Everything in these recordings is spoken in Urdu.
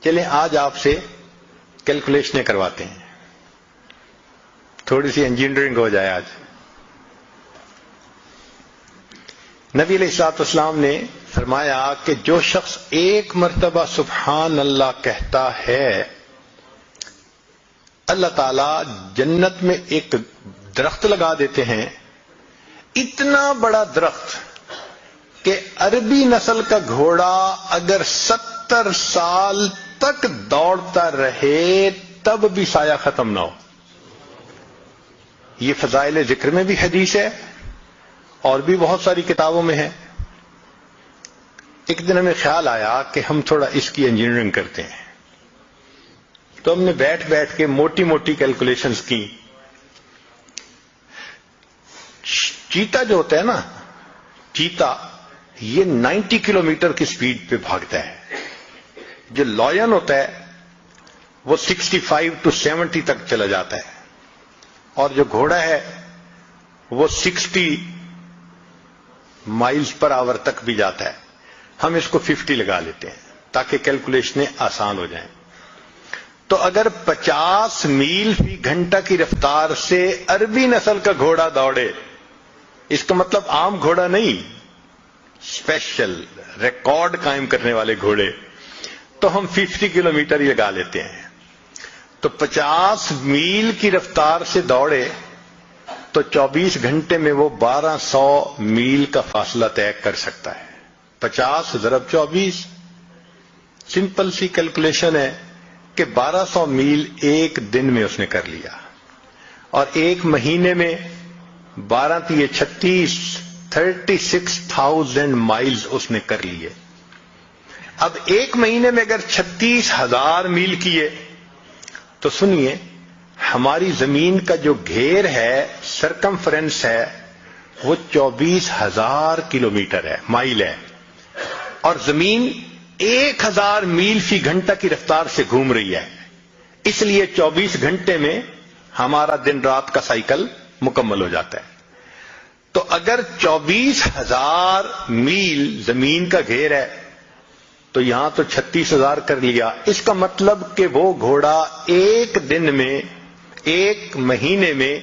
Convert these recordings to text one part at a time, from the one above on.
چلیں آج آپ سے کیلکولیشنیں کرواتے ہیں، تھوڑی سی انجینئرنگ ہو جائے. آج نبی علیہ الصلوۃ والسلام نے فرمایا کہ جو شخص ایک مرتبہ سبحان اللہ کہتا ہے، اللہ تعالی جنت میں ایک درخت لگا دیتے ہیں، اتنا بڑا درخت کہ عربی نسل کا گھوڑا اگر 70 سال تک دوڑتا رہے تب بھی سایہ ختم نہ ہو. یہ فضائل ذکر میں بھی حدیث ہے اور بھی بہت ساری کتابوں میں ہے. ایک دن ہمیں خیال آیا کہ ہم تھوڑا اس کی انجینئرنگ کرتے ہیں، تو ہم نے بیٹھ کے موٹی موٹی کیلکولیشنز کی. چیتا جو ہوتا ہے نا، چیتا یہ 90 کلومیٹر کی سپیڈ پہ بھاگتا ہے. جو لائن ہوتا ہے وہ 65 to 70 تک چلا جاتا ہے، اور جو گھوڑا ہے وہ 60 مائلز پر آور تک بھی جاتا ہے. ہم اس کو 50 لگا لیتے ہیں تاکہ کیلکولیشنیں آسان ہو جائیں. تو اگر 50 میل فی گھنٹہ کی رفتار سے عربی نسل کا گھوڑا دوڑے، اس کا مطلب عام گھوڑا نہیں، اسپیشل ریکارڈ قائم کرنے والے گھوڑے، تو ہم 50 کلومیٹر ہی لگا لیتے ہیں. تو 50 میل کی رفتار سے دوڑے تو 24 گھنٹے میں وہ 1200 میل کا فاصلہ طے کر سکتا ہے. 50 ضرب 24، سمپل سی کیلکولیشن ہے کہ 1200 میل ایک دن میں اس نے کر لیا، اور ایک مہینے میں 12 تیے 36، 36,000 مائلز اس نے کر لیے. اب ایک مہینے میں اگر 36,000 میل کیے تو سنیے، ہماری زمین کا جو گھیر ہے، سرکمفرنس ہے، وہ 24,000 کلومیٹر ہے، مائل ہے، اور زمین 1,000 میل فی گھنٹہ کی رفتار سے گھوم رہی ہے. اس لیے 24 گھنٹے میں ہمارا دن رات کا سائیکل مکمل ہو جاتا ہے. تو اگر 24,000 میل زمین کا گھیر ہے تو یہاں تو 36,000 کر لیا. اس کا مطلب کہ وہ گھوڑا ایک دن میں، ایک مہینے میں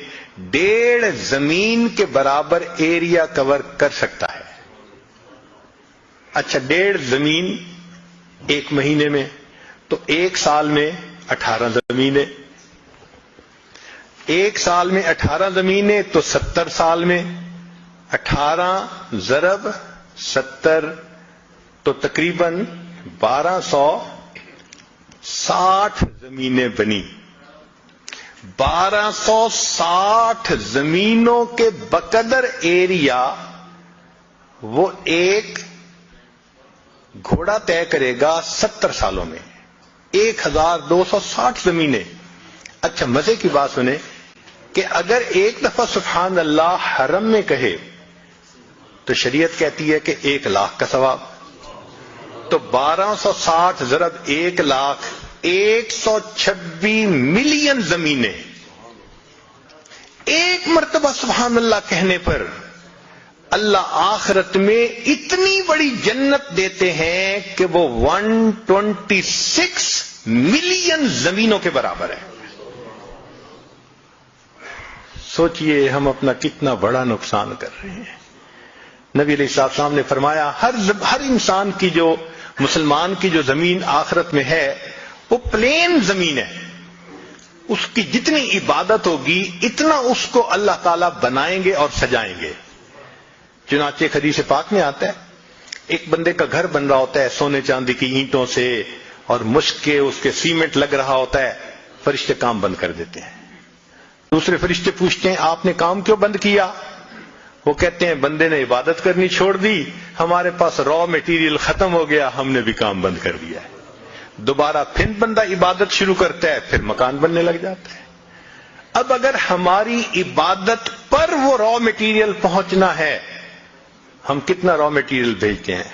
1.5 زمین کے برابر ایریا کور کر سکتا ہے. اچھا، 1.5 زمین ایک مہینے میں، تو ایک سال میں 18 زمینیں. ایک سال میں 18 زمینیں تو 70 سال میں 18 ضرب 70 تو تقریباً 1260 زمینیں بنی. 1260 زمینوں کے بقدر ایریا وہ ایک گھوڑا طے کرے گا 70 سالوں میں. 1260 زمینیں. اچھا، مزے کی بات سنیں کہ اگر ایک دفعہ سبحان اللہ حرم میں کہے تو شریعت کہتی ہے کہ 1,00,000 کا ثواب. تو 1260 ضرب 1,00,000، 126 ملین زمینیں. ایک مرتبہ سبحان اللہ کہنے پر اللہ آخرت میں اتنی بڑی جنت دیتے ہیں کہ وہ 126 ملین زمینوں کے برابر ہے. سوچئے ہم اپنا کتنا بڑا نقصان کر رہے ہیں. نبی علیہ السلام نے فرمایا ہر انسان کی، جو مسلمان کی جو زمین آخرت میں ہے وہ پلین زمین ہے. اس کی جتنی عبادت ہوگی اتنا اس کو اللہ تعالیٰ بنائیں گے اور سجائیں گے. چنانچہ حدیث پاک میں آتا ہے، ایک بندے کا گھر بن رہا ہوتا ہے سونے چاندی کی اینٹوں سے، اور مشک کے اس کے سیمنٹ لگ رہا ہوتا ہے. فرشتے کام بند کر دیتے ہیں. دوسرے فرشتے پوچھتے ہیں آپ نے کام کیوں بند کیا؟ وہ کہتے ہیں بندے نے عبادت کرنی چھوڑ دی، ہمارے پاس را میٹیریل ختم ہو گیا، ہم نے بھی کام بند کر دیا ہے. دوبارہ پھر بندہ عبادت شروع کرتا ہے، پھر مکان بننے لگ جاتا ہے. اب اگر ہماری عبادت پر وہ را میٹیریل پہنچنا ہے، ہم کتنا را میٹیریل بھیجتے ہیں؟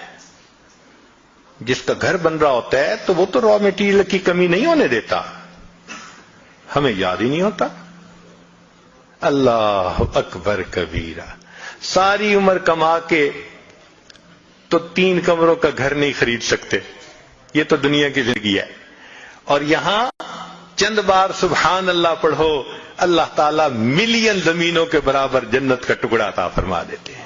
جس کا گھر بن رہا ہوتا ہے تو وہ تو را میٹیریل کی کمی نہیں ہونے دیتا، ہمیں یاد ہی نہیں ہوتا. اللہ اکبر کبیرہ. ساری عمر کما کے تو 3 کمروں کا گھر نہیں خرید سکتے. یہ تو دنیا کی زندگی ہے. اور یہاں چند بار سبحان اللہ پڑھو، اللہ تعالیٰ ملین زمینوں کے برابر جنت کا ٹکڑا عطا فرما دیتے ہیں۔